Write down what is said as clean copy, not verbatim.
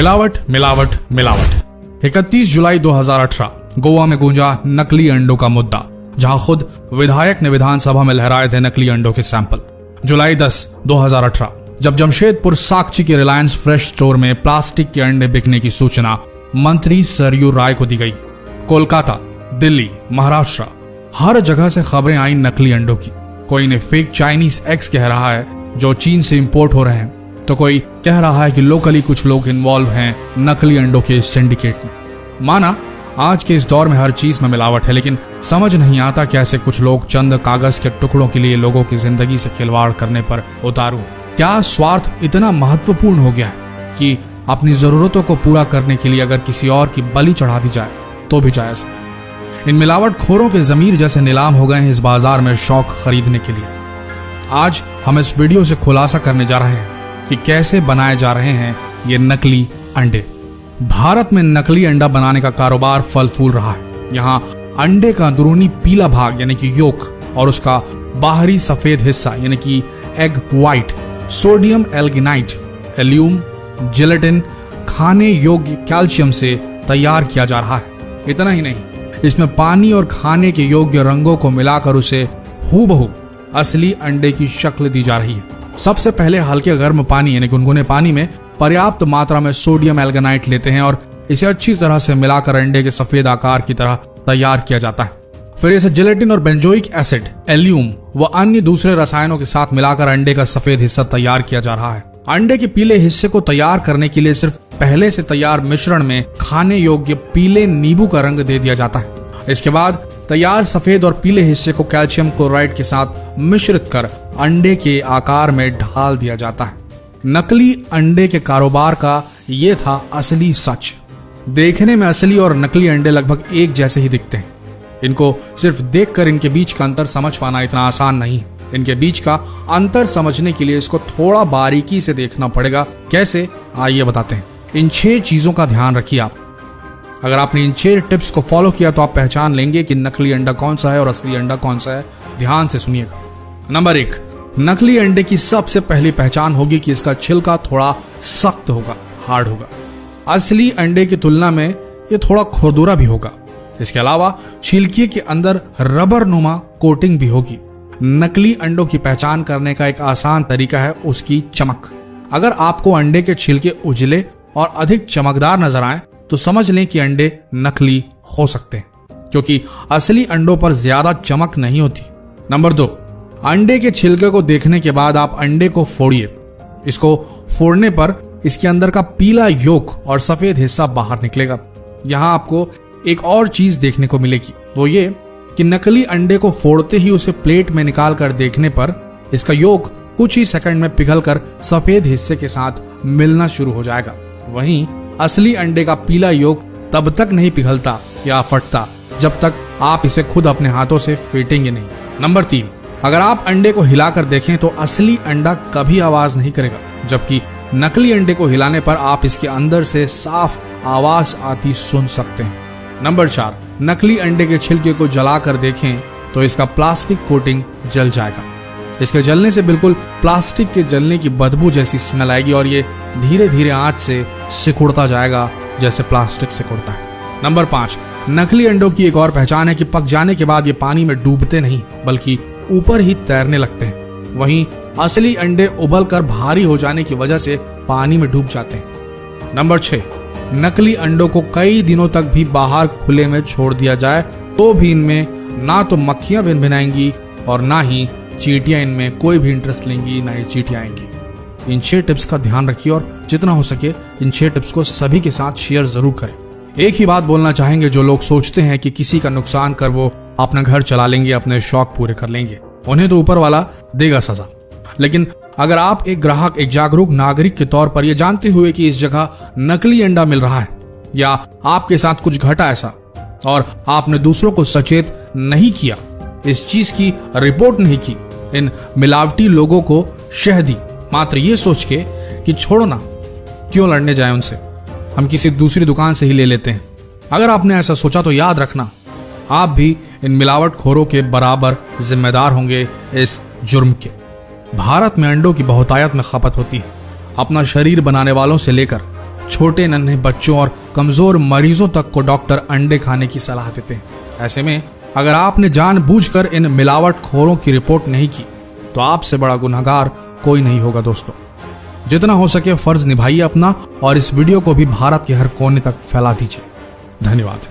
मिलावट मिलावट मिलावट। 31 जुलाई 2018 गोवा में गूंजा नकली अंडों का मुद्दा, जहां खुद विधायक ने विधानसभा में लहराए थे नकली अंडों के सैंपल। जुलाई 10, 2018 जब जमशेदपुर साकची के रिलायंस फ्रेश स्टोर में प्लास्टिक के अंडे बिकने की सूचना मंत्री सरयू राय को दी गई। कोलकाता, दिल्ली, महाराष्ट्र, हर जगह से खबरें आई नकली अंडों की। कोई इन्हें फेक चाइनीज एग्स कह रहा है जो चीन से इंपोर्ट हो रहे हैं, तो कोई कह रहा है कि लोकली कुछ लोग इन्वॉल्व हैं नकली अंडों के सिंडिकेट में। माना आज के इस दौर में हर चीज में मिलावट है, लेकिन समझ नहीं आता कैसे कुछ लोग चंद कागज के टुकड़ों के लिए लोगों की जिंदगी से खिलवाड़ करने पर उतारू। क्या स्वार्थ इतना महत्वपूर्ण हो गया है कि अपनी जरूरतों को पूरा करने के लिए अगर किसी और की बलि चढ़ा दी जाए तो भी जायज है। इन मिलावट खोरों के जमीर जैसे नीलाम हो गए हैं इस बाजार में शौक खरीदने के लिए। आज हम इस वीडियो से खुलासा करने जा रहे हैं कि कैसे बनाए जा रहे हैं ये नकली अंडे। भारत में नकली अंडा बनाने का कारोबार फल फूल रहा है। यहाँ अंडे का अंदरूनी पीला भाग यानी कि योक और उसका बाहरी सफेद हिस्सा यानी कि एग व्हाइट सोडियम एल्गिनाइट, एल्यूम, जिलेटिन, खाने योग्य कैल्शियम से तैयार किया जा रहा है। इतना ही नहीं, इसमें पानी और खाने के योग्य रंगों को मिलाकर उसे हूबहू असली अंडे की शक्ल दी जा रही है। सबसे पहले हल्के गर्म पानी यानी गुनगुने पानी में पर्याप्त मात्रा में सोडियम एल्गिनाइट लेते हैं और इसे अच्छी तरह से मिलाकर अंडे के सफेद आकार की तरह तैयार किया जाता है। फिर इसे जिलेटिन और बेंजोइक एसिड, एल्यूम व अन्य दूसरे रसायनों के साथ मिलाकर अंडे का सफेद हिस्सा तैयार किया जा रहा है। अंडे के पीले हिस्से को तैयार करने के लिए सिर्फ पहले से तैयार मिश्रण में खाने योग्य पीले नींबू का रंग दे दिया जाता है। इसके बाद तैयार सफेद और पीले हिस्से को कैल्शियम क्लोराइड के साथ मिश्रित कर अंडे के आकार में ढाल दिया जाता है। नकली अंडे के कारोबार का ये था असली सच। देखने में असली और नकली अंडे लगभग एक जैसे ही दिखते हैं। इनको सिर्फ देखकर इनके बीच का अंतर समझ पाना इतना आसान नहीं है। इनके बीच का अंतर समझने के लिए इसको थोड़ा बारीकी से देखना पड़ेगा। कैसे, आइए बताते हैं। इन 6 चीजों का ध्यान रखिए आप। अगर आपने इन 6 टिप्स को फॉलो किया तो आप पहचान लेंगे कि नकली अंडा कौन सा है और असली अंडा कौन सा है। ध्यान से सुनिएगा। नंबर 1, नकली अंडे की सबसे पहली पहचान होगी कि इसका छिलका थोड़ा सख्त होगा, हार्ड होगा। असली अंडे की तुलना में ये थोड़ा खुरदुरा भी होगा। इसके अलावा छिलके के अंदर रबर नुमा कोटिंग भी होगी। नकली अंडों की पहचान करने का एक आसान तरीका है उसकी चमक। अगर आपको अंडे के छिलके उजले और अधिक चमकदार नजर आए तो समझ लें कि अंडे नकली हो सकते हैं, क्योंकि असली अंडों पर ज्यादा चमक नहीं होती। नंबर 2, अंडे के छिलके को देखने के बाद आप अंडे को फोड़िए। इसको फोड़ने पर इसके अंदर का पीला योक और सफेद हिस्सा बाहर निकलेगा। यहाँ आपको एक और चीज देखने को मिलेगी, वो ये कि नकली अंडे को फोड़ते ही उसे प्लेट में निकाल कर देखने पर इसका योक कुछ ही सेकंड में पिघलकर सफेद हिस्से के साथ मिलना शुरू हो जाएगा। वहीं असली अंडे का पीला योक तब तक नहीं पिघलता या फटता जब तक आप इसे खुद अपने हाथों से फेंटेंगे नहीं। नंबर 3, अगर आप अंडे को हिलाकर देखें तो असली अंडा कभी आवाज नहीं करेगा, जबकि नकली अंडे को हिलाने पर आप इसके अंदर से साफ आवाज आती सुन सकते हैं। नंबर 4, नकली अंडे के छिलके को जलाकर देखें तो इसका प्लास्टिक कोटिंग जल जाएगा। इसके जलने से बिल्कुल प्लास्टिक के जलने की बदबू जैसी स्मेल आएगी और ये धीरे धीरे आंच से सिकुड़ता जाएगा जैसे प्लास्टिक सिकुड़ता है। नंबर 5, नकली अंडों की एक और पहचान है कि पक जाने के बाद ये पानी में डूबते नहीं बल्कि ऊपर ही तैरने लगते हैं। वहीं असली अंडे उबलकर भारी हो जाने की वजह से पानी में डूब जाते हैं। नंबर 6, नकली अंडों को कई दिनों तक भी बाहर खुले में छोड़ दिया जाए तो भी इनमें ना तो मक्खियां भिनभिनाएंगी और ना ही चींटियां इनमें कोई भी इंटरेस्ट लेंगी, ना ही चींटियां आएंगी। इन 6 टिप्स का ध्यान रखिए और जितना हो सके इन 6 टिप्स को सभी के साथ शेयर जरूर करें। एक ही बात बोलना चाहेंगे, जो लोग सोचते हैं कि किसी का नुकसान कर वो अपना घर चला लेंगे, अपने शौक पूरे कर लेंगे, उन्हें तो ऊपर वाला देगा सजा। लेकिन अगर आप एक ग्राहक, एक जागरूक नागरिक के तौर पर यह जानते हुए कि इस जगह नकली अंडा मिल रहा है या आपके साथ कुछ घटा ऐसा और आपने दूसरों को सचेत नहीं किया, इस चीज की रिपोर्ट नहीं की, इन मिलावटी लोगों को शह दी मात्र ये सोच के कि छोड़ो ना, क्यों लड़ने जाए उनसे, हम किसी दूसरी दुकान से ही ले लेते हैं। अगर आपने ऐसा सोचा तो याद रखना, आप भी इन मिलावट खोरों के बराबर जिम्मेदार होंगे इस जुर्म के। भारत में अंडों की बहुतायत में खपत होती है। अपना शरीर बनाने वालों से लेकर छोटे नन्हे बच्चों और कमजोर मरीजों तक को डॉक्टर अंडे खाने की सलाह देते हैं। ऐसे में अगर आपने जानबूझकर इन मिलावटखोरों की रिपोर्ट नहीं की तो आपसे बड़ा गुनहगार कोई नहीं होगा। दोस्तों, जितना हो सके फर्ज निभाइए अपना और इस वीडियो को भी भारत के हर कोने तक फैला दीजिए। धन्यवाद।